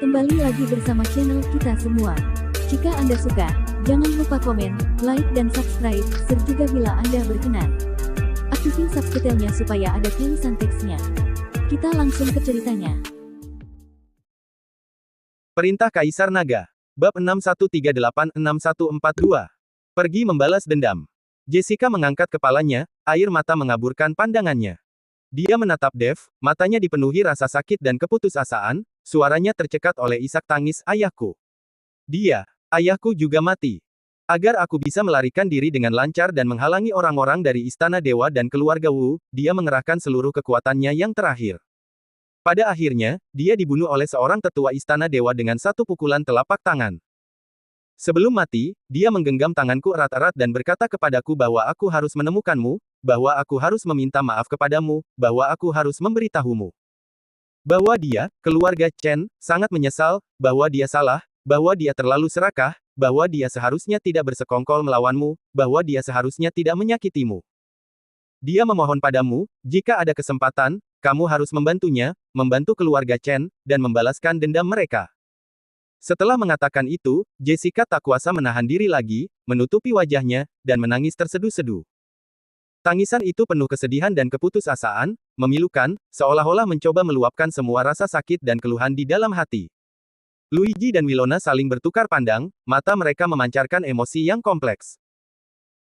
Kembali lagi bersama channel kita semua. Jika Anda suka, jangan lupa komen, like dan subscribe, serta bila Anda berkenan, aktifin subtitlenya supaya ada tulisan teksnya. Kita langsung ke ceritanya. Perintah Kaisar Naga. Bab 6138-6142. Pergi membalas dendam. Jessica mengangkat kepalanya, air mata mengaburkan pandangannya. Dia menatap Dev, matanya dipenuhi rasa sakit dan keputusasaan, suaranya tercekat oleh isak tangis ayahku. Ayahku juga mati. Agar aku bisa melarikan diri dengan lancar dan menghalangi orang-orang dari Istana Dewa dan keluarga Wu, dia mengerahkan seluruh kekuatannya yang terakhir. Pada akhirnya, dia dibunuh oleh seorang tetua Istana Dewa dengan satu pukulan telapak tangan. Sebelum mati, dia menggenggam tanganku erat-erat dan berkata kepadaku bahwa aku harus menemukanmu, bahwa aku harus meminta maaf kepadamu, bahwa aku harus memberitahumu. Bahwa dia, keluarga Chen, sangat menyesal, bahwa dia salah, bahwa dia terlalu serakah, bahwa dia seharusnya tidak bersekongkol melawanmu, bahwa dia seharusnya tidak menyakitimu. Dia memohon padamu, jika ada kesempatan, kamu harus membantunya, membantu keluarga Chen, dan membalaskan dendam mereka. Setelah mengatakan itu, Jessica tak kuasa menahan diri lagi, menutupi wajahnya, dan menangis terseduh-seduh. Tangisan itu penuh kesedihan dan keputusasaan, memilukan, seolah-olah mencoba meluapkan semua rasa sakit dan keluhan di dalam hati. Luigi dan Wilona saling bertukar pandang, mata mereka memancarkan emosi yang kompleks.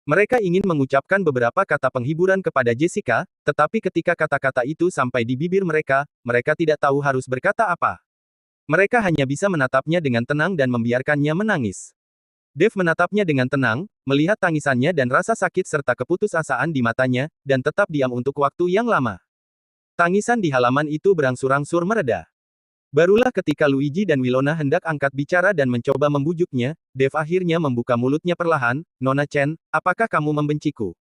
Mereka ingin mengucapkan beberapa kata penghiburan kepada Jessica, tetapi ketika kata-kata itu sampai di bibir mereka, mereka tidak tahu harus berkata apa. Mereka hanya bisa menatapnya dengan tenang dan membiarkannya menangis. Dev menatapnya dengan tenang, melihat tangisannya dan rasa sakit serta keputusasaan di matanya, dan tetap diam untuk waktu yang lama. Tangisan di halaman itu berangsur-angsur mereda. Barulah ketika Luigi dan Wilona hendak angkat bicara dan mencoba membujuknya, Dev akhirnya membuka mulutnya perlahan, "Nona Chen, apakah kamu membenciku?"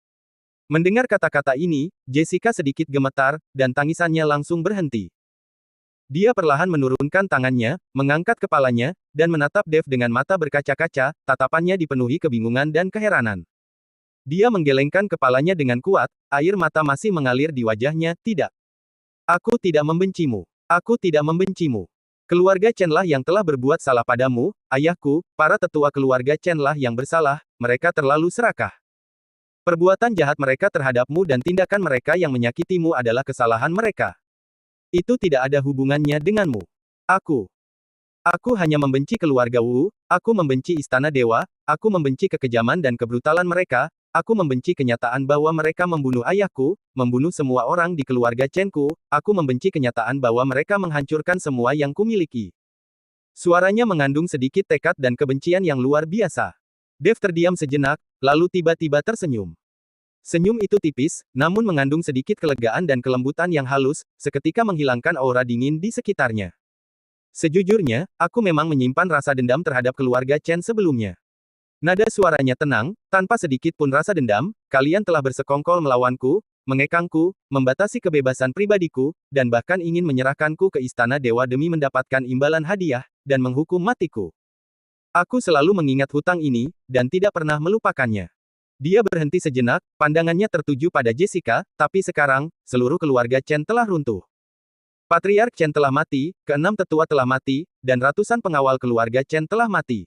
Mendengar kata-kata ini, Jessica sedikit gemetar, dan tangisannya langsung berhenti. Dia perlahan menurunkan tangannya, mengangkat kepalanya, dan menatap Dev dengan mata berkaca-kaca, tatapannya dipenuhi kebingungan dan keheranan. Dia menggelengkan kepalanya dengan kuat, air mata masih mengalir di wajahnya, "Tidak. Aku tidak membencimu. Aku tidak membencimu. Keluarga Chen lah yang telah berbuat salah padamu, ayahku, para tetua keluarga Chen lah yang bersalah, mereka terlalu serakah. Perbuatan jahat mereka terhadapmu dan tindakan mereka yang menyakitimu adalah kesalahan mereka. Itu tidak ada hubungannya denganmu. Aku hanya membenci keluarga Wu, aku membenci Istana Dewa, aku membenci kekejaman dan kebrutalan mereka, aku membenci kenyataan bahwa mereka membunuh ayahku, membunuh semua orang di keluarga Chen-ku, aku membenci kenyataan bahwa mereka menghancurkan semua yang kumiliki." Suaranya mengandung sedikit tekad dan kebencian yang luar biasa. Dev terdiam sejenak, lalu tiba-tiba tersenyum. Senyum itu tipis, namun mengandung sedikit kelegaan dan kelembutan yang halus, seketika menghilangkan aura dingin di sekitarnya. "Sejujurnya, aku memang menyimpan rasa dendam terhadap keluarga Chen sebelumnya." Nada suaranya tenang, tanpa sedikit pun rasa dendam, "Kalian telah bersekongkol melawanku, mengekangku, membatasi kebebasan pribadiku, dan bahkan ingin menyerahkanku ke Istana Dewa demi mendapatkan imbalan hadiah, dan menghukum matiku. Aku selalu mengingat hutang ini, dan tidak pernah melupakannya." Dia berhenti sejenak, pandangannya tertuju pada Jessica, "Tapi sekarang, seluruh keluarga Chen telah runtuh. Patriark Chen telah mati, keenam tetua telah mati, dan ratusan pengawal keluarga Chen telah mati.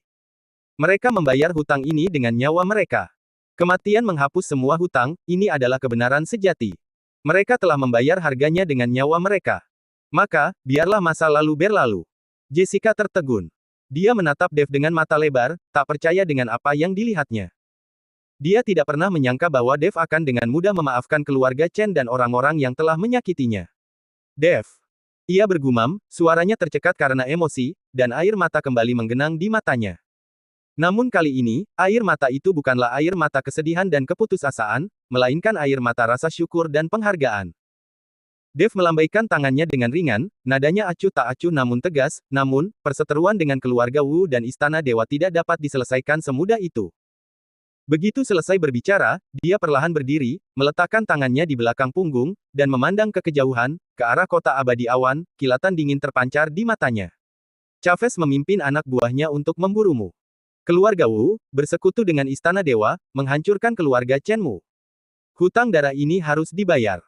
Mereka membayar hutang ini dengan nyawa mereka. Kematian menghapus semua hutang, ini adalah kebenaran sejati. Mereka telah membayar harganya dengan nyawa mereka. Maka, biarlah masa lalu berlalu." Jessica tertegun. Dia menatap Dev dengan mata lebar, tak percaya dengan apa yang dilihatnya. Dia tidak pernah menyangka bahwa Dev akan dengan mudah memaafkan keluarga Chen dan orang-orang yang telah menyakitinya. "Dev." Ia bergumam, suaranya tercekat karena emosi, dan air mata kembali menggenang di matanya. Namun kali ini, air mata itu bukanlah air mata kesedihan dan keputusasaan, melainkan air mata rasa syukur dan penghargaan. Dev melambaikan tangannya dengan ringan, nadanya acuh tak acuh namun tegas, "Namun, perseteruan dengan keluarga Wu dan Istana Dewa tidak dapat diselesaikan semudah itu." Begitu selesai berbicara, dia perlahan berdiri, meletakkan tangannya di belakang punggung, dan memandang ke kejauhan, ke arah kota abadi awan, kilatan dingin terpancar di matanya. "Chavez memimpin anak buahnya untuk memburumu. Keluarga Wu, bersekutu dengan Istana Dewa, menghancurkan keluarga Chen-mu. Hutang darah ini harus dibayar."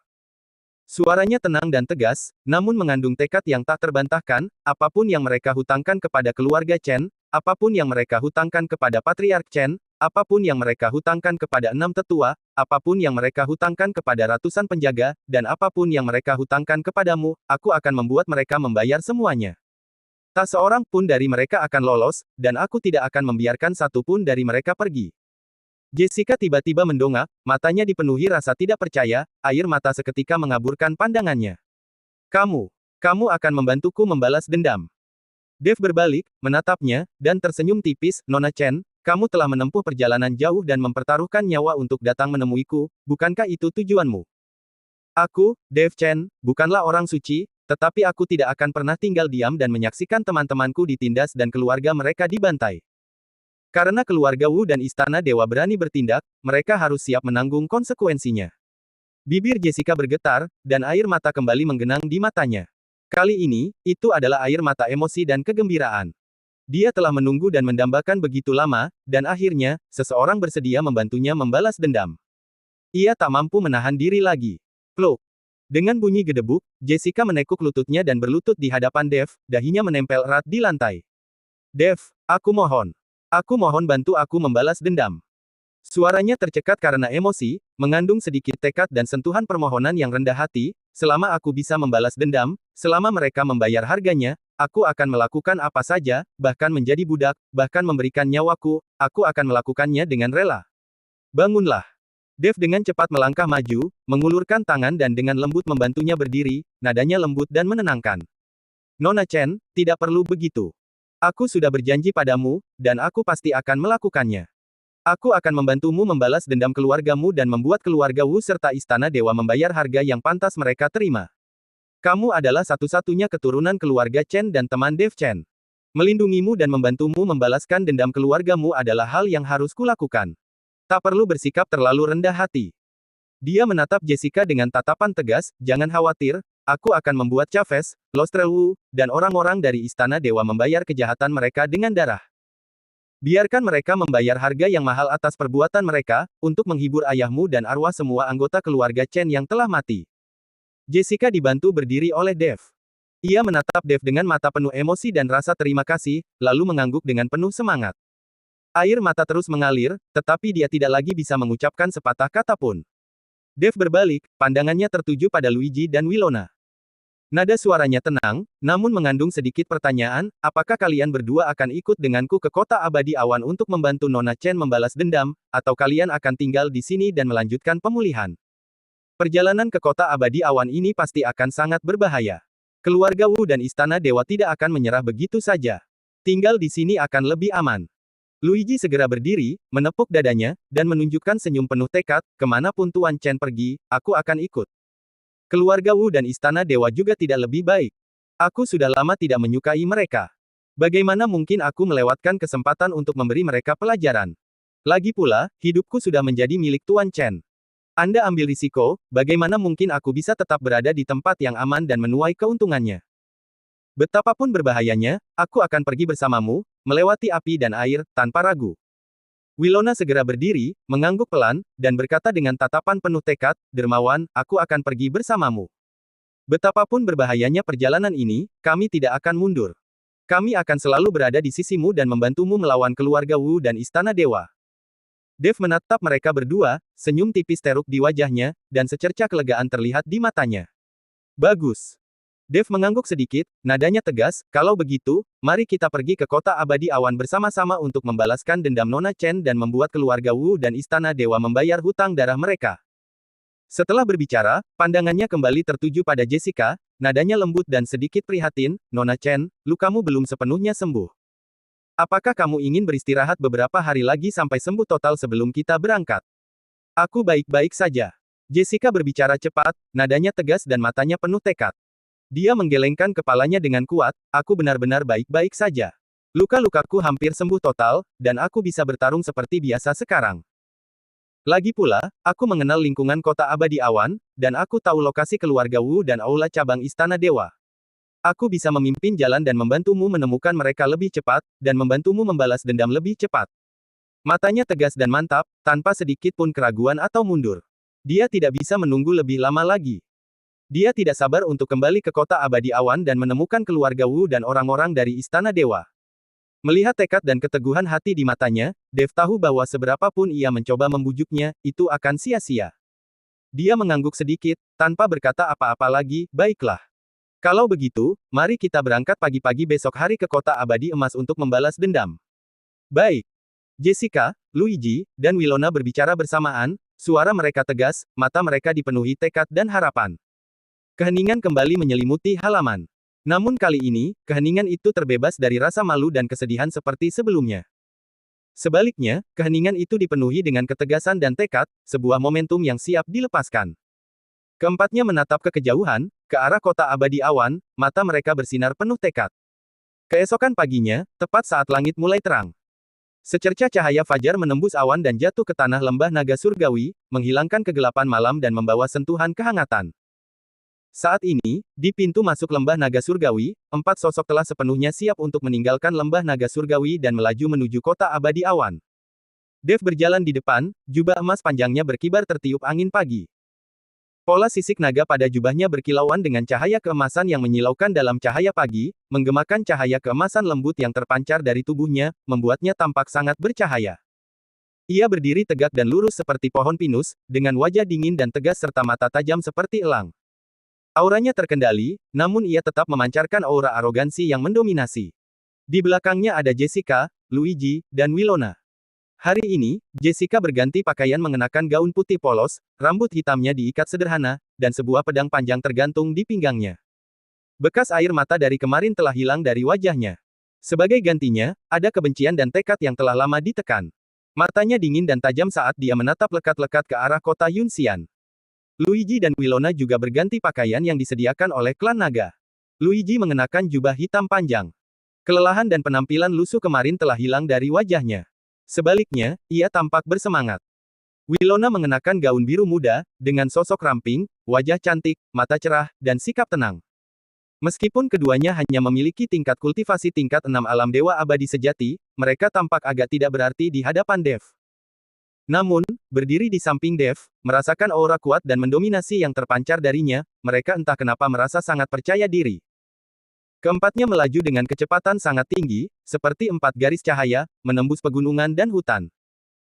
Suaranya tenang dan tegas, namun mengandung tekad yang tak terbantahkan, apapun yang mereka hutangkan kepada keluarga Chen, apapun yang mereka hutangkan kepada Patriark Chen, apapun yang mereka hutangkan kepada 6 tetua, apapun yang mereka hutangkan kepada ratusan penjaga, dan apapun yang mereka hutangkan kepadamu, aku akan membuat mereka membayar semuanya. Tak seorang pun dari mereka akan lolos, dan aku tidak akan membiarkan satu pun dari mereka pergi. Jessica tiba-tiba mendongak, matanya dipenuhi rasa tidak percaya, air mata seketika mengaburkan pandangannya. Kamu akan membantuku membalas dendam. Dave berbalik, menatapnya, dan tersenyum tipis, Nona Chen, kamu telah menempuh perjalanan jauh dan mempertaruhkan nyawa untuk datang menemuiku, bukankah itu tujuanmu? Aku, Dave Chen, bukanlah orang suci, tetapi aku tidak akan pernah tinggal diam dan menyaksikan teman-temanku ditindas dan keluarga mereka dibantai. Karena keluarga Wu dan Istana Dewa berani bertindak, mereka harus siap menanggung konsekuensinya. Bibir Jessica bergetar, dan air mata kembali menggenang di matanya. Kali ini, itu adalah air mata emosi dan kegembiraan. Dia telah menunggu dan mendambakan begitu lama, dan akhirnya, seseorang bersedia membantunya membalas dendam. Ia tak mampu menahan diri lagi. Pluk! Dengan bunyi gedebuk, Jessica menekuk lututnya dan berlutut di hadapan Dave, dahinya menempel erat di lantai. Dave, aku mohon. Aku mohon bantu aku membalas dendam. Suaranya tercekat karena emosi, mengandung sedikit tekad dan sentuhan permohonan yang rendah hati, selama aku bisa membalas dendam, selama mereka membayar harganya, aku akan melakukan apa saja, bahkan menjadi budak, bahkan memberikan nyawaku, aku akan melakukannya dengan rela. Bangunlah. Dave dengan cepat melangkah maju, mengulurkan tangan dan dengan lembut membantunya berdiri, nadanya lembut dan menenangkan. Nona Chen, tidak perlu begitu. Aku sudah berjanji padamu, dan aku pasti akan melakukannya. Aku akan membantumu membalas dendam keluargamu dan membuat keluarga Wu serta Istana Dewa membayar harga yang pantas mereka terima. Kamu adalah satu-satunya keturunan keluarga Chen dan teman Dave Chen. Melindungimu dan membantumu membalaskan dendam keluargamu adalah hal yang harus kulakukan. Tak perlu bersikap terlalu rendah hati. Dia menatap Jessica dengan tatapan tegas, jangan khawatir, aku akan membuat Chavez, Lostrel Wu, dan orang-orang dari Istana Dewa membayar kejahatan mereka dengan darah. Biarkan mereka membayar harga yang mahal atas perbuatan mereka, untuk menghibur ayahmu dan arwah semua anggota keluarga Chen yang telah mati. Jessica dibantu berdiri oleh Dave. Ia menatap Dave dengan mata penuh emosi dan rasa terima kasih, lalu mengangguk dengan penuh semangat. Air mata terus mengalir, tetapi dia tidak lagi bisa mengucapkan sepatah kata pun. Dave berbalik, pandangannya tertuju pada Luigi dan Wilona. Nada suaranya tenang, namun mengandung sedikit pertanyaan, apakah kalian berdua akan ikut denganku ke kota abadi awan untuk membantu Nona Chen membalas dendam, atau kalian akan tinggal di sini dan melanjutkan pemulihan? Perjalanan ke kota abadi awan ini pasti akan sangat berbahaya. Keluarga Wu dan Istana Dewa tidak akan menyerah begitu saja. Tinggal di sini akan lebih aman. Luigi segera berdiri, menepuk dadanya, dan menunjukkan senyum penuh tekad, kemanapun Tuan Chen pergi, aku akan ikut. Keluarga Wu dan Istana Dewa juga tidak lebih baik. Aku sudah lama tidak menyukai mereka. Bagaimana mungkin aku melewatkan kesempatan untuk memberi mereka pelajaran? Lagi pula, hidupku sudah menjadi milik Tuan Chen. Anda ambil risiko, bagaimana mungkin aku bisa tetap berada di tempat yang aman dan menuai keuntungannya? Betapapun berbahayanya, aku akan pergi bersamamu, melewati api dan air, tanpa ragu. Wilona segera berdiri, mengangguk pelan, dan berkata dengan tatapan penuh tekad, dermawan, aku akan pergi bersamamu. Betapapun berbahayanya perjalanan ini, kami tidak akan mundur. Kami akan selalu berada di sisimu dan membantumu melawan keluarga Wu dan Istana Dewa. Dave menatap mereka berdua, senyum tipis teruk di wajahnya, dan secerca kelegaan terlihat di matanya. Bagus. Dave mengangguk sedikit, nadanya tegas, kalau begitu, mari kita pergi ke kota abadi awan bersama-sama untuk membalaskan dendam Nona Chen dan membuat keluarga Wu dan Istana Dewa membayar hutang darah mereka. Setelah berbicara, pandangannya kembali tertuju pada Jessica, nadanya lembut dan sedikit prihatin, Nona Chen, lukamu belum sepenuhnya sembuh. Apakah kamu ingin beristirahat beberapa hari lagi sampai sembuh total sebelum kita berangkat? Aku baik-baik saja. Jessica berbicara cepat, nadanya tegas dan matanya penuh tekad. Dia menggelengkan kepalanya dengan kuat, aku benar-benar baik-baik saja. Luka-lukaku hampir sembuh total, dan aku bisa bertarung seperti biasa sekarang. Lagi pula, aku mengenal lingkungan kota abadi awan, dan aku tahu lokasi keluarga Wu dan aula cabang Istana Dewa. Aku bisa memimpin jalan dan membantumu menemukan mereka lebih cepat, dan membantumu membalas dendam lebih cepat. Matanya tegas dan mantap, tanpa sedikit pun keraguan atau mundur. Dia tidak bisa menunggu lebih lama lagi. Dia tidak sabar untuk kembali ke kota abadi awan dan menemukan keluarga Wu dan orang-orang dari Istana Dewa. Melihat tekad dan keteguhan hati di matanya, Dev tahu bahwa seberapa pun ia mencoba membujuknya, itu akan sia-sia. Dia mengangguk sedikit, tanpa berkata apa-apa lagi. Baiklah. Kalau begitu, mari kita berangkat pagi-pagi besok hari ke kota abadi emas untuk membalas dendam. Baik. Jessica, Luigi, dan Wilona berbicara bersamaan, suara mereka tegas, mata mereka dipenuhi tekad dan harapan. Keheningan kembali menyelimuti halaman. Namun kali ini, keheningan itu terbebas dari rasa malu dan kesedihan seperti sebelumnya. Sebaliknya, keheningan itu dipenuhi dengan ketegasan dan tekad, sebuah momentum yang siap dilepaskan. Keempatnya menatap ke kejauhan, ke arah kota abadi awan, mata mereka bersinar penuh tekad. Keesokan paginya, tepat saat langit mulai terang. Secercah cahaya fajar menembus awan dan jatuh ke tanah lembah naga surgawi, menghilangkan kegelapan malam dan membawa sentuhan kehangatan. Saat ini, di pintu masuk lembah naga surgawi, 4 sosok telah sepenuhnya siap untuk meninggalkan lembah naga surgawi dan melaju menuju kota abadi awan. Dev berjalan di depan, jubah emas panjangnya berkibar tertiup angin pagi. Pola sisik naga pada jubahnya berkilauan dengan cahaya keemasan yang menyilaukan dalam cahaya pagi, menggemakan cahaya keemasan lembut yang terpancar dari tubuhnya, membuatnya tampak sangat bercahaya. Ia berdiri tegak dan lurus seperti pohon pinus, dengan wajah dingin dan tegas serta mata tajam seperti elang. Auranya terkendali, namun ia tetap memancarkan aura arogansi yang mendominasi. Di belakangnya ada Jessica, Luigi, dan Wilona. Hari ini, Jessica berganti pakaian mengenakan gaun putih polos, rambut hitamnya diikat sederhana, dan sebuah pedang panjang tergantung di pinggangnya. Bekas air mata dari kemarin telah hilang dari wajahnya. Sebagai gantinya, ada kebencian dan tekad yang telah lama ditekan. Matanya dingin dan tajam saat dia menatap lekat-lekat ke arah kota Yunxian. Luigi dan Wilona juga berganti pakaian yang disediakan oleh klan naga. Luigi mengenakan jubah hitam panjang. Kelelahan dan penampilan lusuh kemarin telah hilang dari wajahnya. Sebaliknya, ia tampak bersemangat. Wilona mengenakan gaun biru muda, dengan sosok ramping, wajah cantik, mata cerah, dan sikap tenang. Meskipun keduanya hanya memiliki tingkat kultivasi tingkat 6 alam dewa abadi sejati, mereka tampak agak tidak berarti di hadapan Dev. Namun, berdiri di samping Dev, merasakan aura kuat dan mendominasi yang terpancar darinya, mereka entah kenapa merasa sangat percaya diri. Keempatnya melaju dengan kecepatan sangat tinggi, seperti 4 garis cahaya, menembus pegunungan dan hutan.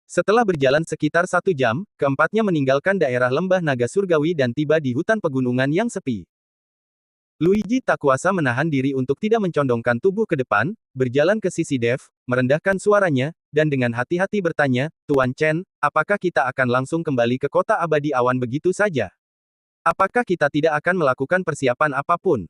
Setelah berjalan sekitar 1 jam, keempatnya meninggalkan daerah lembah naga surgawi dan tiba di hutan pegunungan yang sepi. Luigi tak kuasa menahan diri untuk tidak mencondongkan tubuh ke depan, berjalan ke sisi Dev, merendahkan suaranya, dan dengan hati-hati bertanya, Tuan Chen, apakah kita akan langsung kembali ke kota abadi awan begitu saja? Apakah kita tidak akan melakukan persiapan apapun?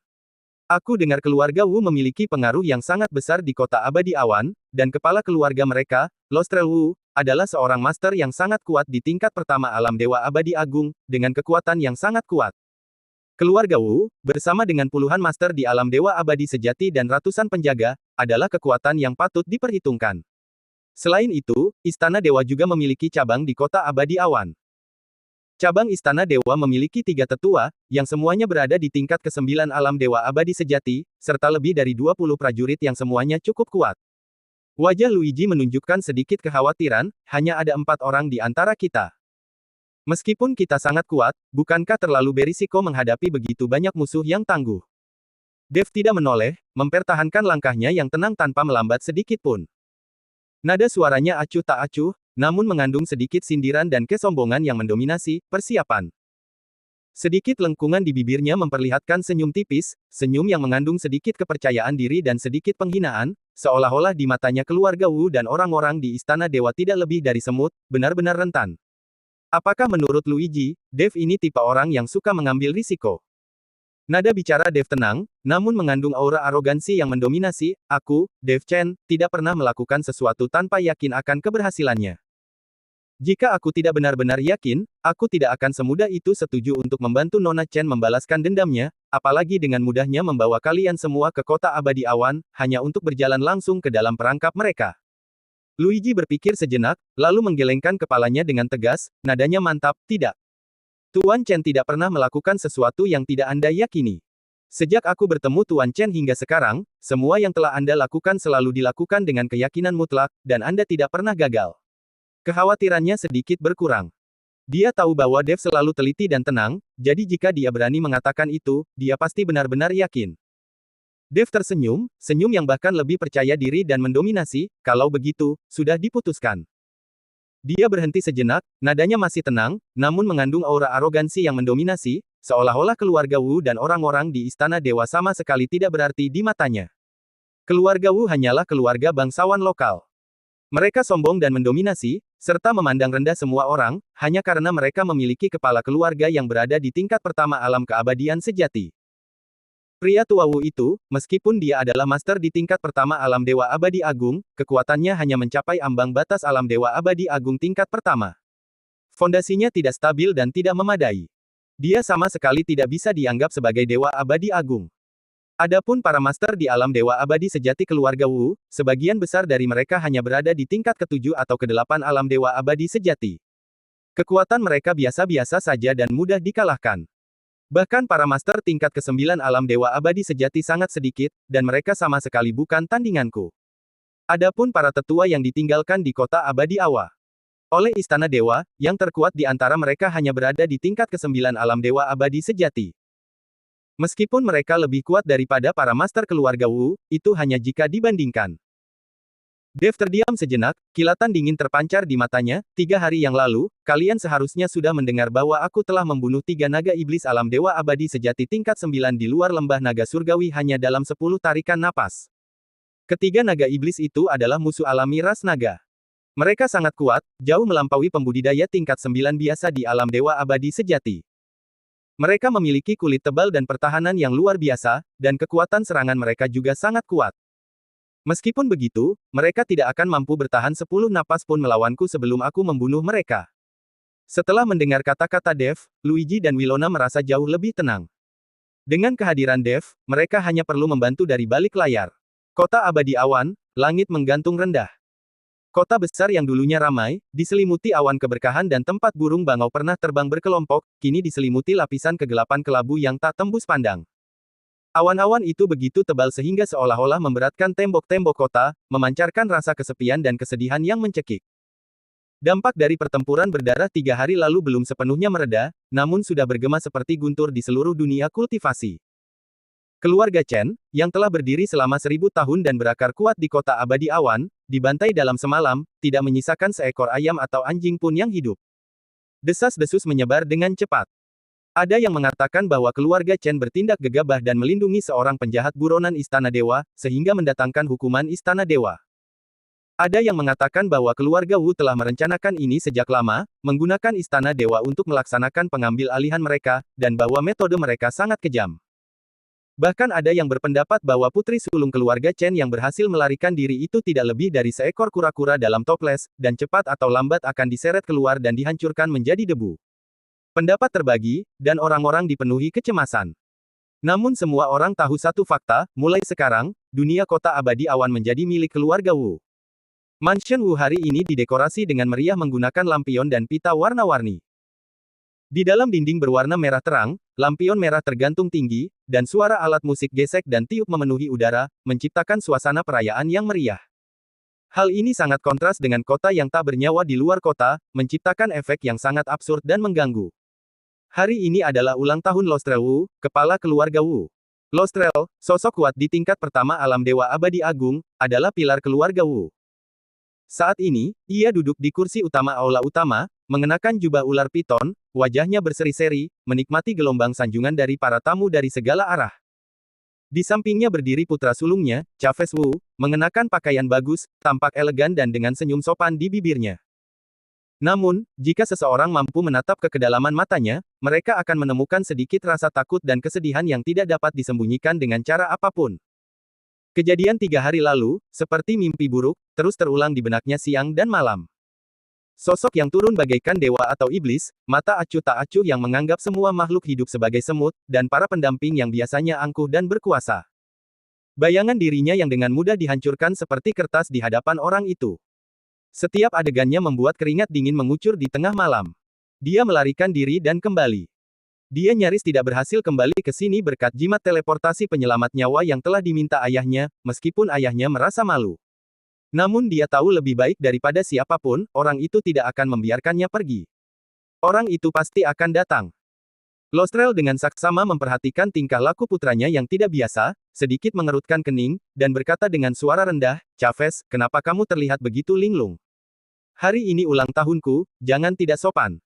Aku dengar keluarga Wu memiliki pengaruh yang sangat besar di kota abadi awan, dan kepala keluarga mereka, Lostrel Wu, adalah seorang master yang sangat kuat di tingkat pertama alam dewa abadi agung, dengan kekuatan yang sangat kuat. Keluarga Wu, bersama dengan puluhan master di alam dewa abadi sejati dan ratusan penjaga, adalah kekuatan yang patut diperhitungkan. Selain itu, Istana Dewa juga memiliki cabang di kota abadi awan. Cabang Istana Dewa memiliki 3 tetua, yang semuanya berada di tingkat ke-9 alam dewa abadi sejati, serta lebih dari 20 prajurit yang semuanya cukup kuat. Wajah Luigi menunjukkan sedikit kekhawatiran, hanya ada 4 orang di antara kita. Meskipun kita sangat kuat, bukankah terlalu berisiko menghadapi begitu banyak musuh yang tangguh? Dev tidak menoleh, mempertahankan langkahnya yang tenang tanpa melambat sedikit pun. Nada suaranya acuh tak acuh, namun mengandung sedikit sindiran dan kesombongan yang mendominasi, persiapan. Sedikit lengkungan di bibirnya memperlihatkan senyum tipis, senyum yang mengandung sedikit kepercayaan diri dan sedikit penghinaan, seolah-olah di matanya keluarga Wu dan orang-orang di Istana Dewa tidak lebih dari semut, benar-benar rentan. Apakah menurut Luigi, Dev ini tipe orang yang suka mengambil risiko? Nada bicara Dev tenang, namun mengandung aura arogansi yang mendominasi, aku, Dev Chen, tidak pernah melakukan sesuatu tanpa yakin akan keberhasilannya. Jika aku tidak benar-benar yakin, aku tidak akan semudah itu setuju untuk membantu Nona Chen membalaskan dendamnya, apalagi dengan mudahnya membawa kalian semua ke kota abadi awan, hanya untuk berjalan langsung ke dalam perangkap mereka. Luigi berpikir sejenak, lalu menggelengkan kepalanya dengan tegas, nadanya mantap, tidak. Tuan Chen tidak pernah melakukan sesuatu yang tidak Anda yakini. Sejak aku bertemu Tuan Chen hingga sekarang, semua yang telah Anda lakukan selalu dilakukan dengan keyakinan mutlak, dan Anda tidak pernah gagal. Kekhawatirannya sedikit berkurang. Dia tahu bahwa Dev selalu teliti dan tenang, jadi jika dia berani mengatakan itu, dia pasti benar-benar yakin. Dev tersenyum, senyum yang bahkan lebih percaya diri dan mendominasi. Kalau begitu, sudah diputuskan. Dia berhenti sejenak, nadanya masih tenang, namun mengandung aura arogansi yang mendominasi, seolah-olah keluarga Wu dan orang-orang di Istana Dewa sama sekali tidak berarti di matanya. Keluarga Wu hanyalah keluarga bangsawan lokal. Mereka sombong dan mendominasi, serta memandang rendah semua orang, hanya karena mereka memiliki kepala keluarga yang berada di tingkat pertama alam keabadian sejati. Pria tua Wu itu, meskipun dia adalah master di tingkat pertama alam Dewa Abadi Agung, kekuatannya hanya mencapai ambang batas alam Dewa Abadi Agung tingkat pertama. Fondasinya tidak stabil dan tidak memadai. Dia sama sekali tidak bisa dianggap sebagai Dewa Abadi Agung. Adapun para master di alam Dewa Abadi sejati keluarga Wu, sebagian besar dari mereka hanya berada di tingkat ke-7 atau ke-8 alam Dewa Abadi sejati. Kekuatan mereka biasa-biasa saja dan mudah dikalahkan. Bahkan para master tingkat ke-9 alam Dewa Abadi sejati sangat sedikit, dan mereka sama sekali bukan tandinganku. Adapun para tetua yang ditinggalkan di kota Abadi Awa oleh Istana Dewa, yang terkuat di antara mereka hanya berada di tingkat ke-9 alam Dewa Abadi sejati. Meskipun mereka lebih kuat daripada para master keluarga Wu, itu hanya jika dibandingkan. Dev terdiam sejenak, kilatan dingin terpancar di matanya. 3 hari yang lalu, kalian seharusnya sudah mendengar bahwa aku telah membunuh 3 naga iblis alam Dewa Abadi sejati tingkat 9 di luar lembah naga surgawi hanya dalam 10 tarikan napas. Ketiga naga iblis itu adalah musuh alami ras naga. Mereka sangat kuat, jauh melampaui pembudidaya tingkat 9 biasa di alam Dewa Abadi sejati. Mereka memiliki kulit tebal dan pertahanan yang luar biasa, dan kekuatan serangan mereka juga sangat kuat. Meskipun begitu, mereka tidak akan mampu bertahan 10 napas pun melawanku sebelum aku membunuh mereka. Setelah mendengar kata-kata Dev, Luigi dan Wilona merasa jauh lebih tenang. Dengan kehadiran Dev, mereka hanya perlu membantu dari balik layar. Kota Abadi Awan, langit menggantung rendah. Kota besar yang dulunya ramai, diselimuti awan keberkahan dan tempat burung bangau pernah terbang berkelompok, kini diselimuti lapisan kegelapan kelabu yang tak tembus pandang. Awan-awan itu begitu tebal sehingga seolah-olah memberatkan tembok-tembok kota, memancarkan rasa kesepian dan kesedihan yang mencekik. Dampak dari pertempuran berdarah 3 hari lalu belum sepenuhnya mereda, namun sudah bergema seperti guntur di seluruh dunia kultivasi. Keluarga Chen, yang telah berdiri selama 1000 tahun dan berakar kuat di kota Abadi Awan, dibantai dalam semalam, tidak menyisakan seekor ayam atau anjing pun yang hidup. Desas-desus menyebar dengan cepat. Ada yang mengatakan bahwa keluarga Chen bertindak gegabah dan melindungi seorang penjahat buronan Istana Dewa, sehingga mendatangkan hukuman Istana Dewa. Ada yang mengatakan bahwa keluarga Wu telah merencanakan ini sejak lama, menggunakan Istana Dewa untuk melaksanakan pengambil alihan mereka, dan bahwa metode mereka sangat kejam. Bahkan ada yang berpendapat bahwa putri sulung keluarga Chen yang berhasil melarikan diri itu tidak lebih dari seekor kura-kura dalam toples, dan cepat atau lambat akan diseret keluar dan dihancurkan menjadi debu. Pendapat terbagi, dan orang-orang dipenuhi kecemasan. Namun semua orang tahu satu fakta, mulai sekarang, dunia kota Abadi Awan menjadi milik keluarga Wu. Mansion Wu hari ini didekorasi dengan meriah menggunakan lampion dan pita warna-warni. Di dalam dinding berwarna merah terang, lampion merah tergantung tinggi, dan suara alat musik gesek dan tiup memenuhi udara, menciptakan suasana perayaan yang meriah. Hal ini sangat kontras dengan kota yang tak bernyawa di luar kota, menciptakan efek yang sangat absurd dan mengganggu. Hari ini adalah ulang tahun Lostrel Wu, kepala keluarga Wu. Lostrel, sosok kuat di tingkat pertama alam Dewa Abadi Agung, adalah pilar keluarga Wu. Saat ini, ia duduk di kursi utama aula utama, mengenakan jubah ular piton, wajahnya berseri-seri, menikmati gelombang sanjungan dari para tamu dari segala arah. Di sampingnya berdiri putra sulungnya, Chavez Wu, mengenakan pakaian bagus, tampak elegan dan dengan senyum sopan di bibirnya. Namun, jika seseorang mampu menatap ke kedalaman matanya, mereka akan menemukan sedikit rasa takut dan kesedihan yang tidak dapat disembunyikan dengan cara apapun. Kejadian 3 hari lalu, seperti mimpi buruk, terus terulang di benaknya siang dan malam. Sosok yang turun bagaikan dewa atau iblis, mata acuh tak acuh yang menganggap semua makhluk hidup sebagai semut, dan para pendamping yang biasanya angkuh dan berkuasa. Bayangan dirinya yang dengan mudah dihancurkan seperti kertas di hadapan orang itu. Setiap adegannya membuat keringat dingin mengucur di tengah malam. Dia melarikan diri dan kembali. Dia nyaris tidak berhasil kembali ke sini berkat jimat teleportasi penyelamat nyawa yang telah diminta ayahnya, meskipun ayahnya merasa malu. Namun dia tahu lebih baik daripada siapapun, orang itu tidak akan membiarkannya pergi. Orang itu pasti akan datang. Lostrel dengan saksama memperhatikan tingkah laku putranya yang tidak biasa, sedikit mengerutkan kening, dan berkata dengan suara rendah, Chavez, kenapa kamu terlihat begitu linglung? Hari ini ulang tahunku, jangan tidak sopan.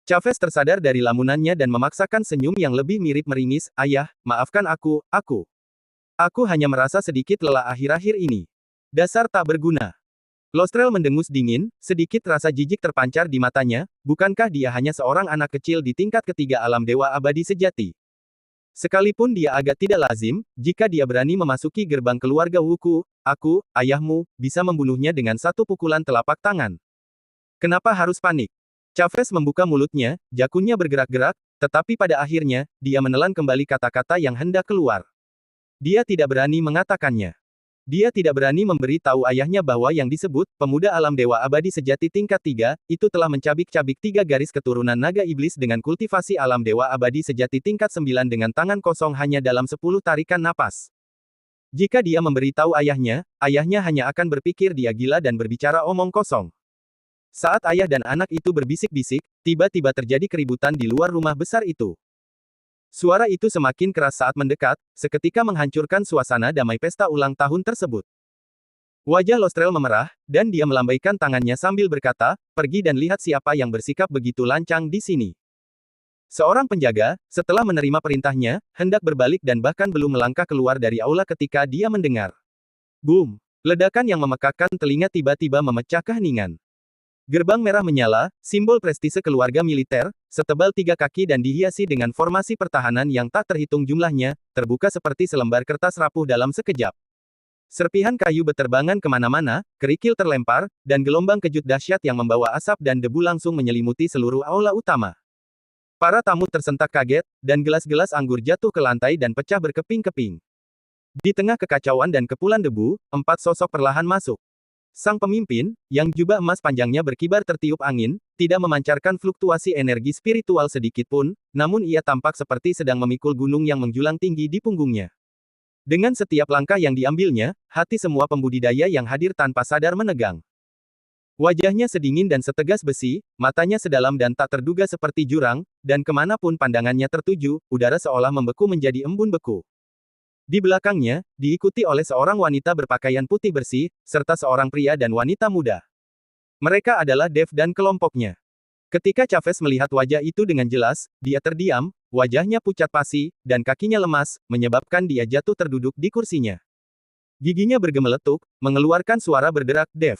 Chavez tersadar dari lamunannya dan memaksakan senyum yang lebih mirip meringis, ayah, maafkan aku. Aku hanya merasa sedikit lelah akhir-akhir ini. Dasar tak berguna. Lostrel mendengus dingin, sedikit rasa jijik terpancar di matanya, bukankah dia hanya seorang anak kecil di tingkat ketiga alam dewa abadi sejati? Sekalipun dia agak tidak lazim, jika dia berani memasuki gerbang keluarga Wuku, aku, ayahmu, bisa membunuhnya dengan satu pukulan telapak tangan. Kenapa harus panik? Chavez membuka mulutnya, jakunnya bergerak-gerak, tetapi pada akhirnya, dia menelan kembali kata-kata yang hendak keluar. Dia tidak berani mengatakannya. Dia tidak berani memberi tahu ayahnya bahwa yang disebut, pemuda alam dewa abadi sejati tingkat 3, itu telah mencabik-cabik 3 garis keturunan naga iblis dengan kultivasi alam dewa abadi sejati tingkat 9 dengan tangan kosong hanya dalam 10 tarikan napas. Jika dia memberi tahu ayahnya hanya akan berpikir dia gila dan berbicara omong kosong. Saat ayah dan anak itu berbisik-bisik, tiba-tiba terjadi keributan di luar rumah besar itu. Suara itu semakin keras saat mendekat, seketika menghancurkan suasana damai pesta ulang tahun tersebut. Wajah Lostrel memerah, dan dia melambaikan tangannya sambil berkata, pergi dan lihat siapa yang bersikap begitu lancang di sini. Seorang penjaga, setelah menerima perintahnya, hendak berbalik dan bahkan belum melangkah keluar dari aula ketika dia mendengar. Boom! Ledakan yang memekakkan telinga tiba-tiba memecah keheningan. Gerbang merah menyala, simbol prestise keluarga militer, setebal 3 kaki dan dihiasi dengan formasi pertahanan yang tak terhitung jumlahnya, terbuka seperti selembar kertas rapuh dalam sekejap. Serpihan kayu beterbangan kemana-mana, kerikil terlempar, dan gelombang kejut dahsyat yang membawa asap dan debu langsung menyelimuti seluruh aula utama. Para tamu tersentak kaget, dan gelas-gelas anggur jatuh ke lantai dan pecah berkeping-keping. Di tengah kekacauan dan kepulan debu, 4 sosok perlahan masuk. Sang pemimpin, yang jubah emas panjangnya berkibar tertiup angin, tidak memancarkan fluktuasi energi spiritual sedikit pun, namun ia tampak seperti sedang memikul gunung yang menjulang tinggi di punggungnya. Dengan setiap langkah yang diambilnya, hati semua pembudidaya yang hadir tanpa sadar menegang. Wajahnya sedingin dan setegas besi, matanya sedalam dan tak terduga seperti jurang, dan kemanapun pandangannya tertuju, udara seolah membeku menjadi embun beku. Di belakangnya, diikuti oleh seorang wanita berpakaian putih bersih, serta seorang pria dan wanita muda. Mereka adalah Dev dan kelompoknya. Ketika Chavez melihat wajah itu dengan jelas, dia terdiam, wajahnya pucat pasi, dan kakinya lemas, menyebabkan dia jatuh terduduk di kursinya. Giginya bergemeletuk, mengeluarkan suara berderak, Dev.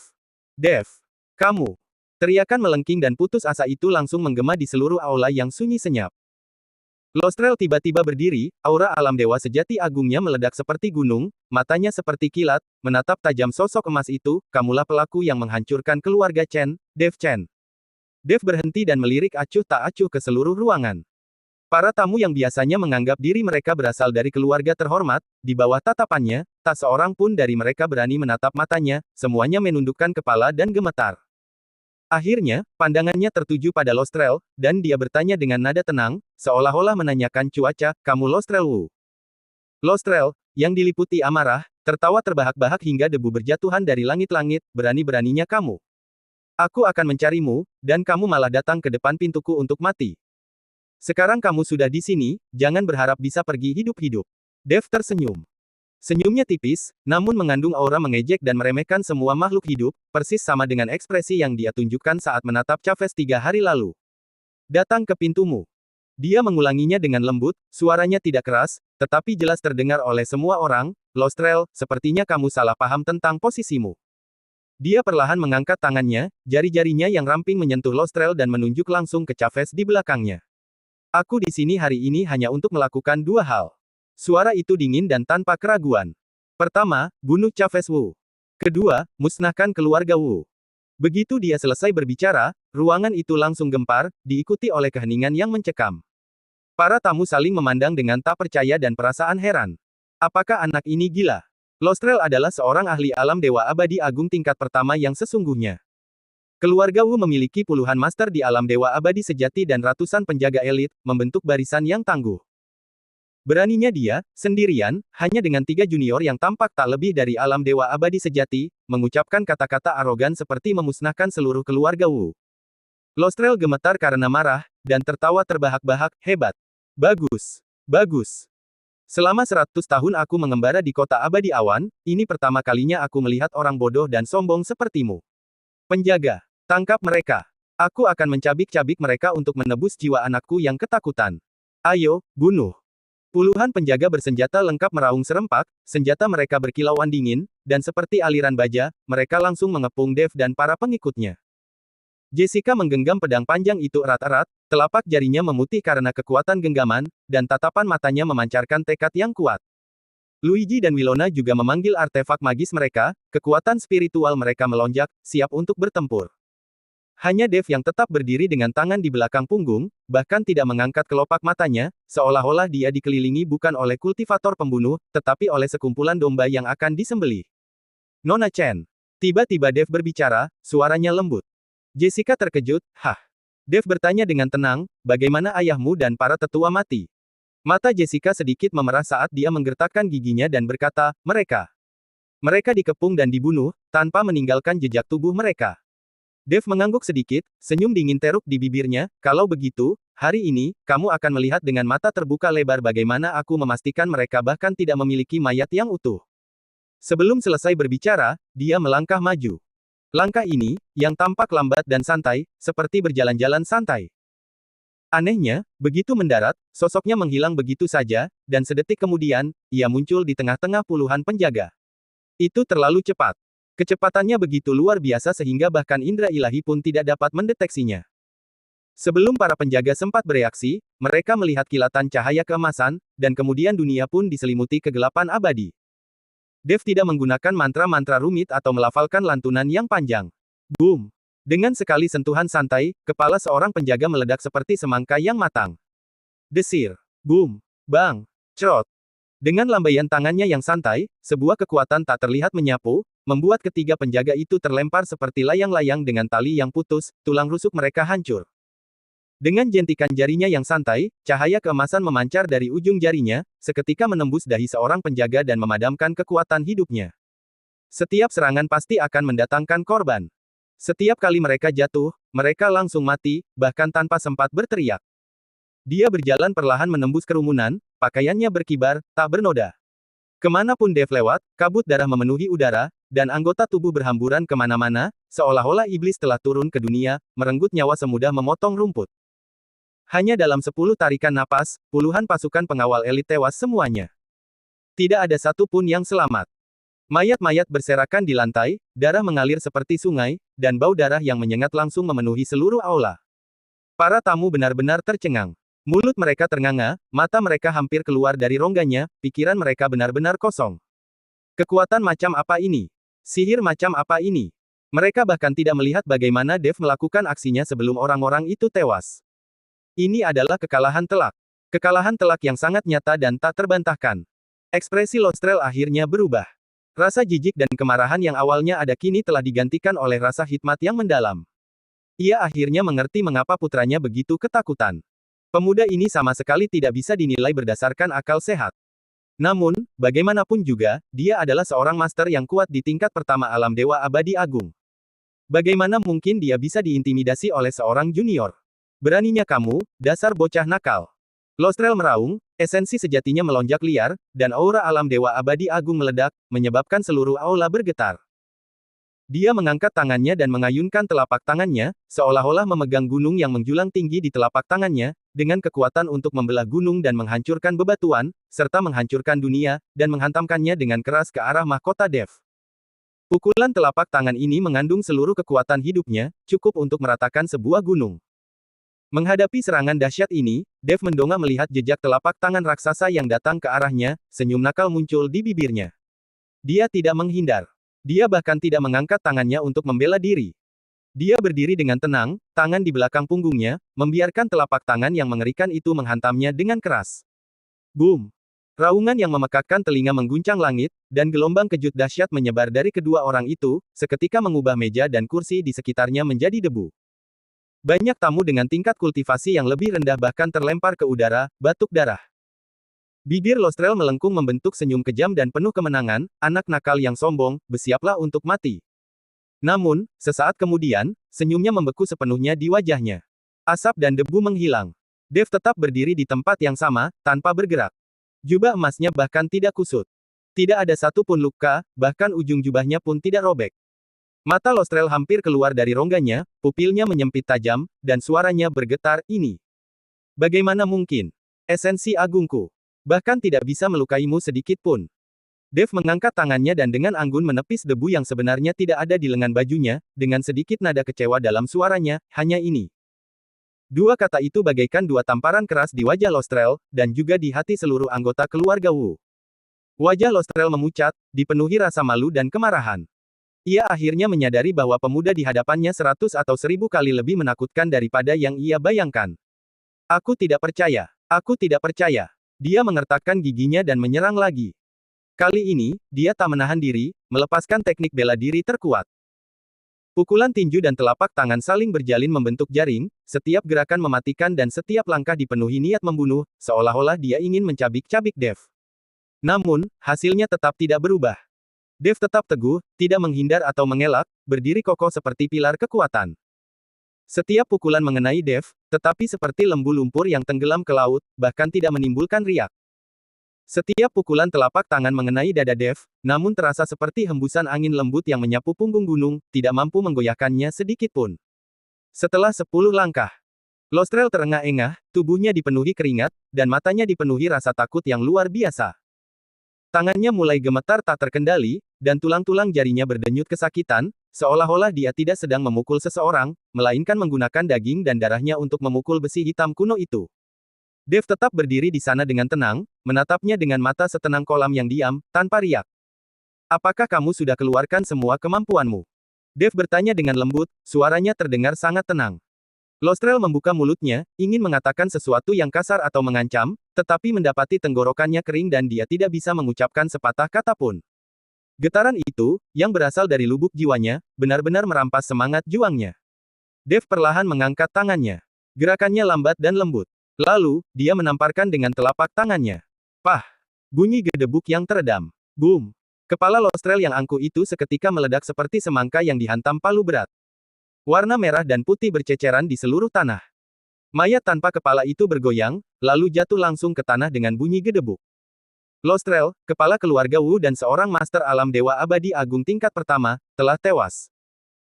Dev. Kamu. Teriakan melengking dan putus asa itu langsung menggema di seluruh aula yang sunyi senyap. Lostrel tiba-tiba berdiri, aura alam dewa sejati agungnya meledak seperti gunung, matanya seperti kilat, menatap tajam sosok emas itu, kamulah pelaku yang menghancurkan keluarga Chen, Dev Chen. Dev berhenti dan melirik acuh tak acuh ke seluruh ruangan. Para tamu yang biasanya menganggap diri mereka berasal dari keluarga terhormat, di bawah tatapannya, tak seorang pun dari mereka berani menatap matanya, semuanya menundukkan kepala dan gemetar. Akhirnya, pandangannya tertuju pada Lostrel, dan dia bertanya dengan nada tenang, seolah-olah menanyakan cuaca, kamu Lostrel Wu. Lostrel, yang diliputi amarah, tertawa terbahak-bahak hingga debu berjatuhan dari langit-langit, berani-beraninya kamu. Aku akan mencarimu, dan kamu malah datang ke depan pintuku untuk mati. Sekarang kamu sudah di sini, jangan berharap bisa pergi hidup-hidup. Dev tersenyum. Senyumnya tipis, namun mengandung aura mengejek dan meremehkan semua makhluk hidup, persis sama dengan ekspresi yang dia tunjukkan saat menatap Chavez 3 hari lalu. Datang ke pintumu. Dia mengulanginya dengan lembut, suaranya tidak keras, tetapi jelas terdengar oleh semua orang, Lostrel, sepertinya kamu salah paham tentang posisimu. Dia perlahan mengangkat tangannya, jari-jarinya yang ramping menyentuh Lostrel dan menunjuk langsung ke Chavez di belakangnya. Aku di sini hari ini hanya untuk melakukan 2 hal. Suara itu dingin dan tanpa keraguan. Pertama, bunuh Chavez Wu. Kedua, musnahkan keluarga Wu. Begitu dia selesai berbicara, ruangan itu langsung gempar, diikuti oleh keheningan yang mencekam. Para tamu saling memandang dengan tak percaya dan perasaan heran. Apakah anak ini gila? Lostrel adalah seorang ahli alam dewa abadi agung tingkat pertama yang sesungguhnya. Keluarga Wu memiliki puluhan master di alam dewa abadi sejati dan ratusan penjaga elit, membentuk barisan yang tangguh. Beraninya dia, sendirian, hanya dengan 3 junior yang tampak tak lebih dari alam dewa abadi sejati, mengucapkan kata-kata arogan seperti memusnahkan seluruh keluarga Wu. Lostrel gemetar karena marah, dan tertawa terbahak-bahak, hebat. Bagus. Bagus. Selama 100 tahun aku mengembara di kota abadi awan, ini pertama kalinya aku melihat orang bodoh dan sombong sepertimu. Penjaga, tangkap mereka. Aku akan mencabik-cabik mereka untuk menebus jiwa anakku yang ketakutan. Ayo, bunuh. Puluhan penjaga bersenjata lengkap meraung serempak, senjata mereka berkilauan dingin, dan seperti aliran baja, mereka langsung mengepung Dev dan para pengikutnya. Jessica menggenggam pedang panjang itu erat-erat, telapak jarinya memutih karena kekuatan genggaman, dan tatapan matanya memancarkan tekad yang kuat. Luigi dan Wilona juga memanggil artefak magis mereka, kekuatan spiritual mereka melonjak, siap untuk bertempur. Hanya Dev yang tetap berdiri dengan tangan di belakang punggung, bahkan tidak mengangkat kelopak matanya, seolah-olah dia dikelilingi bukan oleh kultivator pembunuh, tetapi oleh sekumpulan domba yang akan disembelih. Nona Chen. Tiba-tiba Dev berbicara, suaranya lembut. Jessica terkejut, "Hah?" Dev bertanya dengan tenang, "Bagaimana ayahmu dan para tetua mati?" Mata Jessica sedikit memerah saat dia menggertakkan giginya dan berkata, "Mereka. Mereka dikepung dan dibunuh, tanpa meninggalkan jejak tubuh mereka." Dev mengangguk sedikit, senyum dingin teruk di bibirnya, "Kalau begitu, hari ini, kamu akan melihat dengan mata terbuka lebar bagaimana aku memastikan mereka bahkan tidak memiliki mayat yang utuh." Sebelum selesai berbicara, dia melangkah maju. Langkah ini, yang tampak lambat dan santai, seperti berjalan-jalan santai. Anehnya, begitu mendarat, sosoknya menghilang begitu saja, dan sedetik kemudian, ia muncul di tengah-tengah puluhan penjaga. Itu terlalu cepat. Kecepatannya begitu luar biasa sehingga bahkan indera ilahi pun tidak dapat mendeteksinya. Sebelum para penjaga sempat bereaksi, mereka melihat kilatan cahaya keemasan, dan kemudian dunia pun diselimuti kegelapan abadi. Dev tidak menggunakan mantra-mantra rumit atau melafalkan lantunan yang panjang. Boom! Dengan sekali sentuhan santai, kepala seorang penjaga meledak seperti semangka yang matang. Desir. Boom! Bang! Cerot! Dengan lambaian tangannya yang santai, sebuah kekuatan tak terlihat menyapu, membuat ketiga penjaga itu terlempar seperti layang-layang dengan tali yang putus, tulang rusuk mereka hancur. Dengan jentikan jarinya yang santai, cahaya keemasan memancar dari ujung jarinya, seketika menembus dahi seorang penjaga dan memadamkan kekuatan hidupnya. Setiap serangan pasti akan mendatangkan korban. Setiap kali mereka jatuh, mereka langsung mati, bahkan tanpa sempat berteriak. Dia berjalan perlahan menembus kerumunan, pakaiannya berkibar, tak bernoda. Kemanapun Dev lewat, kabut darah memenuhi udara, dan anggota tubuh berhamburan kemana-mana, seolah-olah iblis telah turun ke dunia, merenggut nyawa semudah memotong rumput. Hanya dalam 10 tarikan napas, puluhan pasukan pengawal elit tewas semuanya. Tidak ada satu pun yang selamat. Mayat-mayat berserakan di lantai, darah mengalir seperti sungai, dan bau darah yang menyengat langsung memenuhi seluruh aula. Para tamu benar-benar tercengang. Mulut mereka ternganga, mata mereka hampir keluar dari rongganya, pikiran mereka benar-benar kosong. Kekuatan macam apa ini? Sihir macam apa ini? Mereka bahkan tidak melihat bagaimana Dev melakukan aksinya sebelum orang-orang itu tewas. Ini adalah kekalahan telak. Kekalahan telak yang sangat nyata dan tak terbantahkan. Ekspresi Lostrel akhirnya berubah. Rasa jijik dan kemarahan yang awalnya ada kini telah digantikan oleh rasa hikmat yang mendalam. Ia akhirnya mengerti mengapa putranya begitu ketakutan. Pemuda ini sama sekali tidak bisa dinilai berdasarkan akal sehat. Namun, bagaimanapun juga, dia adalah seorang master yang kuat di tingkat pertama alam Dewa Abadi Agung. Bagaimana mungkin dia bisa diintimidasi oleh seorang junior? Beraninya kamu, dasar bocah nakal. Lostrel meraung, esensi sejatinya melonjak liar, dan aura alam Dewa Abadi Agung meledak, menyebabkan seluruh aula bergetar. Dia mengangkat tangannya dan mengayunkan telapak tangannya, seolah-olah memegang gunung yang menjulang tinggi di telapak tangannya, dengan kekuatan untuk membelah gunung dan menghancurkan bebatuan, serta menghancurkan dunia, dan menghantamkannya dengan keras ke arah mahkota Dev. Pukulan telapak tangan ini mengandung seluruh kekuatan hidupnya, cukup untuk meratakan sebuah gunung. Menghadapi serangan dahsyat ini, Dev mendongak melihat jejak telapak tangan raksasa yang datang ke arahnya, senyum nakal muncul di bibirnya. Dia tidak menghindar. Dia bahkan tidak mengangkat tangannya untuk membela diri. Dia berdiri dengan tenang, tangan di belakang punggungnya, membiarkan telapak tangan yang mengerikan itu menghantamnya dengan keras. Boom! Raungan yang memekakkan telinga mengguncang langit, dan gelombang kejut dahsyat menyebar dari kedua orang itu, seketika mengubah meja dan kursi di sekitarnya menjadi debu. Banyak tamu dengan tingkat kultivasi yang lebih rendah bahkan terlempar ke udara, batuk darah. Bibir Lostrel melengkung membentuk senyum kejam dan penuh kemenangan, anak nakal yang sombong, bersiaplah untuk mati. Namun, sesaat kemudian, senyumnya membeku sepenuhnya di wajahnya. Asap dan debu menghilang. Dev tetap berdiri di tempat yang sama, tanpa bergerak. Jubah emasnya bahkan tidak kusut. Tidak ada satu pun luka, bahkan ujung jubahnya pun tidak robek. Mata Lostrel hampir keluar dari rongganya, pupilnya menyempit tajam, dan suaranya bergetar, ini. Bagaimana mungkin? Esensi agungku. Bahkan tidak bisa melukaimu sedikit pun. Dev mengangkat tangannya dan dengan anggun menepis debu yang sebenarnya tidak ada di lengan bajunya, dengan sedikit nada kecewa dalam suaranya, hanya ini. Dua kata itu bagaikan dua tamparan keras di wajah Lostrel, dan juga di hati seluruh anggota keluarga Wu. Wajah Lostrel memucat, dipenuhi rasa malu dan kemarahan. Ia akhirnya menyadari bahwa pemuda di hadapannya 100 atau 1000 kali lebih menakutkan daripada yang ia bayangkan. Aku tidak percaya. Aku tidak percaya. Dia mengertakkan giginya dan menyerang lagi. Kali ini, dia tak menahan diri, melepaskan teknik bela diri terkuat. Pukulan tinju dan telapak tangan saling berjalin membentuk jaring, setiap gerakan mematikan dan setiap langkah dipenuhi niat membunuh, seolah-olah dia ingin mencabik-cabik Dev. Namun, hasilnya tetap tidak berubah. Dev tetap teguh, tidak menghindar atau mengelak, berdiri kokoh seperti pilar kekuatan. Setiap pukulan mengenai Dev, tetapi seperti lembu lumpur yang tenggelam ke laut, bahkan tidak menimbulkan riak. Setiap pukulan telapak tangan mengenai dada Dev, namun terasa seperti hembusan angin lembut yang menyapu punggung gunung, tidak mampu menggoyahkannya sedikit pun. Setelah 10 langkah, Lostrel terengah-engah, tubuhnya dipenuhi keringat, dan matanya dipenuhi rasa takut yang luar biasa. Tangannya mulai gemetar tak terkendali, dan tulang-tulang jarinya berdenyut kesakitan, seolah-olah dia tidak sedang memukul seseorang, melainkan menggunakan daging dan darahnya untuk memukul besi hitam kuno itu. Dev tetap berdiri di sana dengan tenang, menatapnya dengan mata setenang kolam yang diam, tanpa riak. Apakah kamu sudah keluarkan semua kemampuanmu? Dev bertanya dengan lembut, suaranya terdengar sangat tenang. Lostrel membuka mulutnya, ingin mengatakan sesuatu yang kasar atau mengancam, tetapi mendapati tenggorokannya kering dan dia tidak bisa mengucapkan sepatah kata pun. Getaran itu, yang berasal dari lubuk jiwanya, benar-benar merampas semangat juangnya. Dev perlahan mengangkat tangannya. Gerakannya lambat dan lembut. Lalu, dia menamparkan dengan telapak tangannya. Pah! Bunyi gedebuk yang teredam. Boom! Kepala Lostrel yang angkuh itu seketika meledak seperti semangka yang dihantam palu berat. Warna merah dan putih berceceran di seluruh tanah. Mayat tanpa kepala itu bergoyang, lalu jatuh langsung ke tanah dengan bunyi gedebuk. Lostrel, kepala keluarga Wu dan seorang master alam dewa abadi agung tingkat pertama, telah tewas.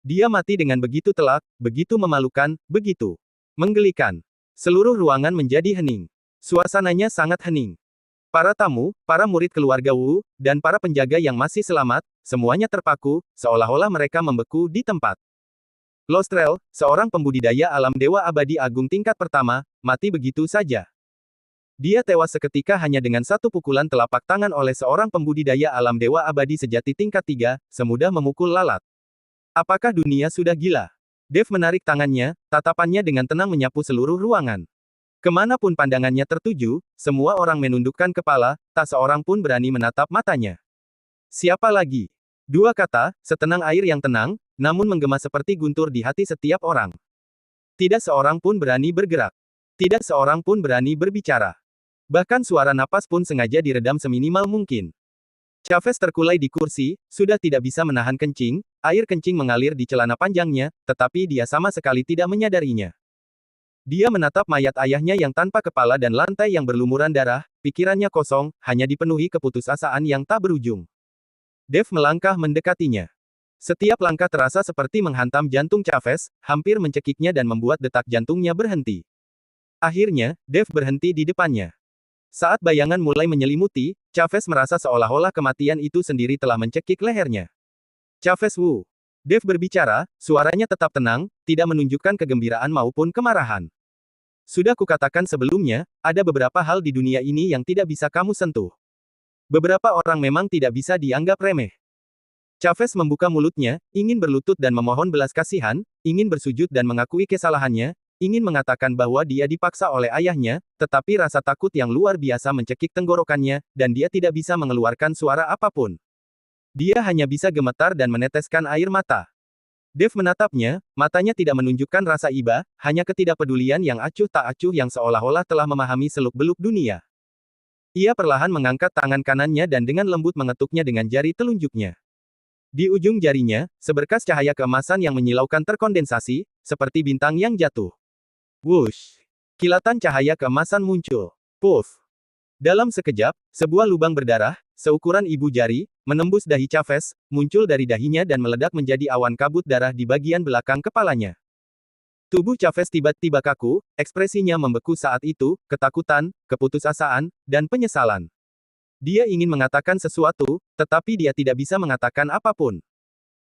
Dia mati dengan begitu telak, begitu memalukan, begitu menggelikan. Seluruh ruangan menjadi hening. Suasananya sangat hening. Para tamu, para murid keluarga Wu, dan para penjaga yang masih selamat, semuanya terpaku, seolah-olah mereka membeku di tempat. Lostrel, seorang pembudidaya alam dewa abadi agung tingkat pertama, mati begitu saja. Dia tewas seketika hanya dengan satu pukulan telapak tangan oleh seorang pembudidaya alam dewa abadi sejati tingkat 3, semudah memukul lalat. Apakah dunia sudah gila? Dev menarik tangannya, tatapannya dengan tenang menyapu seluruh ruangan. Kemanapun pandangannya tertuju, semua orang menundukkan kepala, tak seorang pun berani menatap matanya. Siapa lagi? Dua kata, setenang air yang tenang, namun menggema seperti guntur di hati setiap orang. Tidak seorang pun berani bergerak. Tidak seorang pun berani berbicara. Bahkan suara napas pun sengaja diredam seminimal mungkin. Chavez terkulai di kursi, sudah tidak bisa menahan kencing, air kencing mengalir di celana panjangnya, tetapi dia sama sekali tidak menyadarinya. Dia menatap mayat ayahnya yang tanpa kepala dan lantai yang berlumuran darah, pikirannya kosong, hanya dipenuhi keputusasaan yang tak berujung. Dev melangkah mendekatinya. Setiap langkah terasa seperti menghantam jantung Chavez, hampir mencekiknya dan membuat detak jantungnya berhenti. Akhirnya, Dev berhenti di depannya. Saat bayangan mulai menyelimuti, Chavez merasa seolah-olah kematian itu sendiri telah mencekik lehernya. Chavez Wu. Dev berbicara, suaranya tetap tenang, tidak menunjukkan kegembiraan maupun kemarahan. Sudah kukatakan sebelumnya, ada beberapa hal di dunia ini yang tidak bisa kamu sentuh. Beberapa orang memang tidak bisa dianggap remeh. Chavez membuka mulutnya, ingin berlutut dan memohon belas kasihan, ingin bersujud dan mengakui kesalahannya, ingin mengatakan bahwa dia dipaksa oleh ayahnya, tetapi rasa takut yang luar biasa mencekik tenggorokannya, dan dia tidak bisa mengeluarkan suara apapun. Dia hanya bisa gemetar dan meneteskan air mata. Dev menatapnya, matanya tidak menunjukkan rasa iba, hanya ketidakpedulian yang acuh tak acuh yang seolah-olah telah memahami seluk-beluk dunia. Ia perlahan mengangkat tangan kanannya dan dengan lembut mengetuknya dengan jari telunjuknya. Di ujung jarinya, seberkas cahaya keemasan yang menyilaukan terkondensasi, seperti bintang yang jatuh. Wush! Kilatan cahaya keemasan muncul. Puff! Dalam sekejap, sebuah lubang berdarah, seukuran ibu jari, menembus dahi Chavez, muncul dari dahinya dan meledak menjadi awan kabut darah di bagian belakang kepalanya. Tubuh Chavez tiba-tiba kaku, ekspresinya membeku saat itu, ketakutan, keputusasaan, dan penyesalan. Dia ingin mengatakan sesuatu, tetapi dia tidak bisa mengatakan apapun.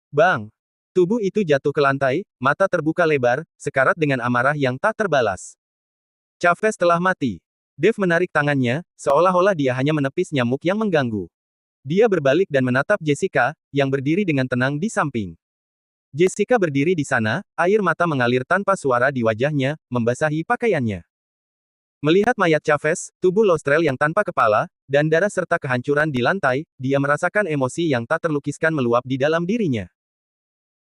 Bang! Tubuh itu jatuh ke lantai, mata terbuka lebar, sekarat dengan amarah yang tak terbalas. Chavez telah mati. Dave menarik tangannya, seolah-olah dia hanya menepis nyamuk yang mengganggu. Dia berbalik dan menatap Jessica, yang berdiri dengan tenang di samping. Jessica berdiri di sana, air mata mengalir tanpa suara di wajahnya, membasahi pakaiannya. Melihat mayat Chavez, tubuh Lostrel yang tanpa kepala, dan darah serta kehancuran di lantai, dia merasakan emosi yang tak terlukiskan meluap di dalam dirinya.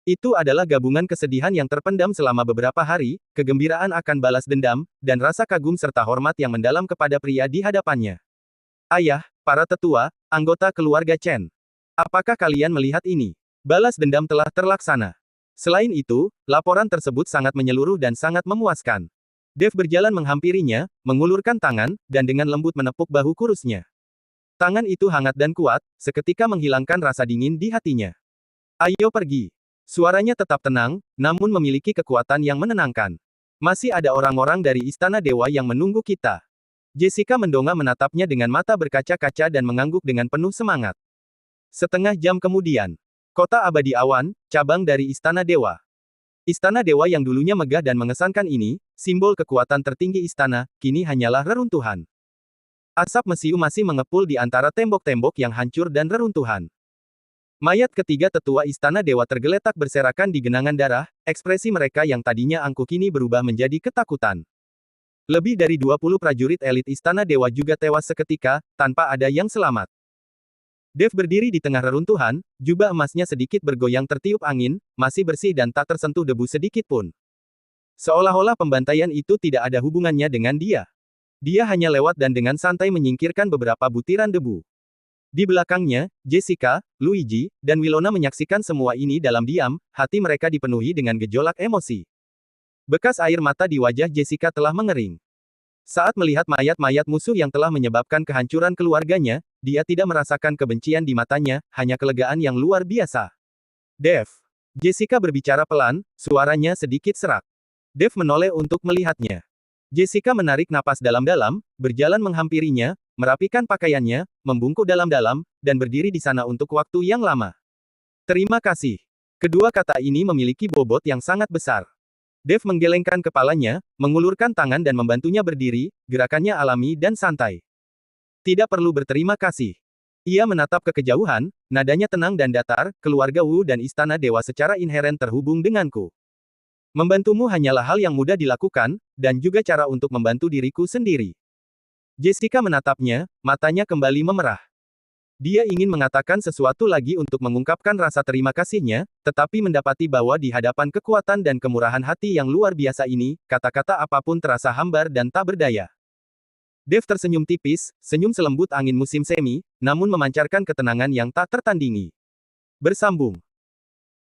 Itu adalah gabungan kesedihan yang terpendam selama beberapa hari, kegembiraan akan balas dendam, dan rasa kagum serta hormat yang mendalam kepada pria di hadapannya. Ayah, para tetua, anggota keluarga Chen. Apakah kalian melihat ini? Balas dendam telah terlaksana. Selain itu, laporan tersebut sangat menyeluruh dan sangat memuaskan. Dave berjalan menghampirinya, mengulurkan tangan, dan dengan lembut menepuk bahu kurusnya. Tangan itu hangat dan kuat, seketika menghilangkan rasa dingin di hatinya. Ayo pergi. Suaranya tetap tenang, namun memiliki kekuatan yang menenangkan. Masih ada orang-orang dari Istana Dewa yang menunggu kita. Jessica mendongak menatapnya dengan mata berkaca-kaca dan mengangguk dengan penuh semangat. Setengah jam kemudian. Kota Abadi Awan, cabang dari Istana Dewa. Istana Dewa yang dulunya megah dan mengesankan ini, simbol kekuatan tertinggi istana, kini hanyalah reruntuhan. Asap mesiu masih mengepul di antara tembok-tembok yang hancur dan reruntuhan. Mayat ketiga tetua Istana Dewa tergeletak berserakan di genangan darah, ekspresi mereka yang tadinya angkuh kini berubah menjadi ketakutan. Lebih dari 20 prajurit elit Istana Dewa juga tewas seketika, tanpa ada yang selamat. Dave berdiri di tengah reruntuhan, jubah emasnya sedikit bergoyang tertiup angin, masih bersih dan tak tersentuh debu sedikit pun. Seolah-olah pembantaian itu tidak ada hubungannya dengan dia. Dia hanya lewat dan dengan santai menyingkirkan beberapa butiran debu. Di belakangnya, Jessica, Luigi, dan Winona menyaksikan semua ini dalam diam, hati mereka dipenuhi dengan gejolak emosi. Bekas air mata di wajah Jessica telah mengering. Saat melihat mayat-mayat musuh yang telah menyebabkan kehancuran keluarganya, dia tidak merasakan kebencian di matanya, hanya kelegaan yang luar biasa. Dave. Jessica berbicara pelan, suaranya sedikit serak. Dave menoleh untuk melihatnya. Jessica menarik napas dalam-dalam, berjalan menghampirinya, merapikan pakaiannya, membungkuk dalam-dalam, dan berdiri di sana untuk waktu yang lama. Terima kasih. Kedua kata ini memiliki bobot yang sangat besar. Dave menggelengkan kepalanya, mengulurkan tangan dan membantunya berdiri, gerakannya alami dan santai. Tidak perlu berterima kasih. Ia menatap ke kejauhan, nadanya tenang dan datar, keluarga Wu dan Istana Dewa secara inheren terhubung denganku. Membantumu hanyalah hal yang mudah dilakukan, dan juga cara untuk membantu diriku sendiri. Jessica menatapnya, matanya kembali memerah. Dia ingin mengatakan sesuatu lagi untuk mengungkapkan rasa terima kasihnya, tetapi mendapati bahwa di hadapan kekuatan dan kemurahan hati yang luar biasa ini, kata-kata apapun terasa hambar dan tak berdaya. Dave tersenyum tipis, senyum selembut angin musim semi, namun memancarkan ketenangan yang tak tertandingi. Bersambung.